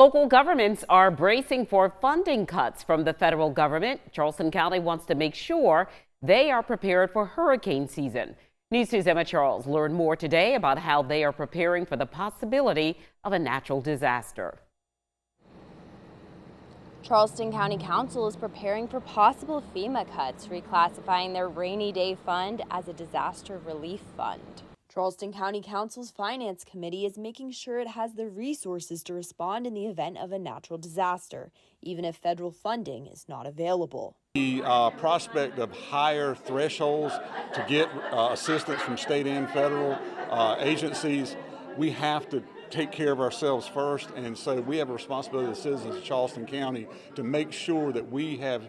Local governments are bracing for funding cuts from the federal government. Charleston County wants to make sure they are prepared for hurricane season. News 2's Emma Charles learned more today about how they are preparing for the possibility of a natural disaster. Charleston County Council is preparing for possible FEMA cuts, reclassifying their rainy day fund as a disaster relief fund. Charleston County Council's Finance Committee is making sure it has the resources to respond in the event of a natural disaster, even if federal funding is not available. The prospect of higher thresholds to get assistance from state and federal agencies, we have to take care of ourselves first, and so we have a responsibility as citizens of Charleston County to make sure that we have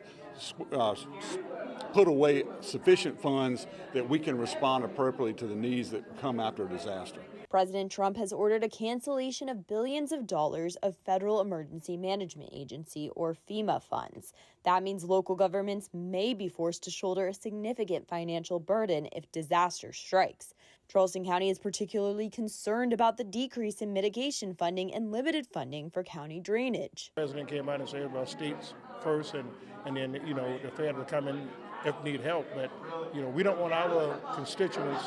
put away sufficient funds that we can respond appropriately to the needs that come after a disaster. President Trump has ordered a cancellation of billions of dollars of Federal Emergency Management Agency, or FEMA, funds. That means local governments may be forced to shoulder a significant financial burden if disaster strikes. Charleston County is particularly concerned about the decrease in mitigation funding and limited funding for county drainage. The president came out and said about states first, and then, the Fed will come in if need help. But, we don't want our constituents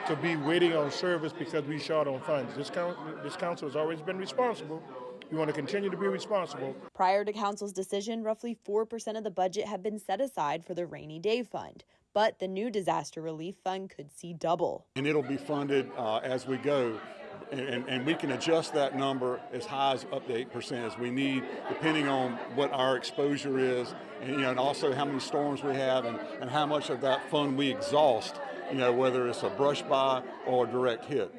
to be waiting on service because we short on funds. This council has always been responsible. We want to continue to be responsible. Prior to council's decision, roughly 4% of the budget had been set aside for the rainy day fund. But the new disaster relief fund could see double. And it'll be funded as we go. And we can adjust that number as high as up to 8% as we need, depending on what our exposure is, and also how many storms we have and how much of that fund we exhaust, whether it's a brush by or a direct hit.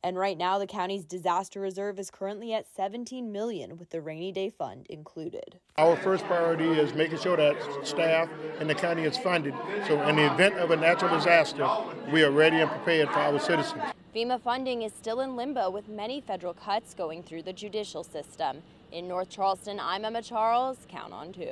And right now, the county's disaster reserve is currently at $17 million, with the rainy day fund included. Our first priority is making sure that staff in the county is funded, so in the event of a natural disaster, we are ready and prepared for our citizens. FEMA funding is still in limbo, with many federal cuts going through the judicial system. In North Charleston, I'm Emma Charles. Count on 2.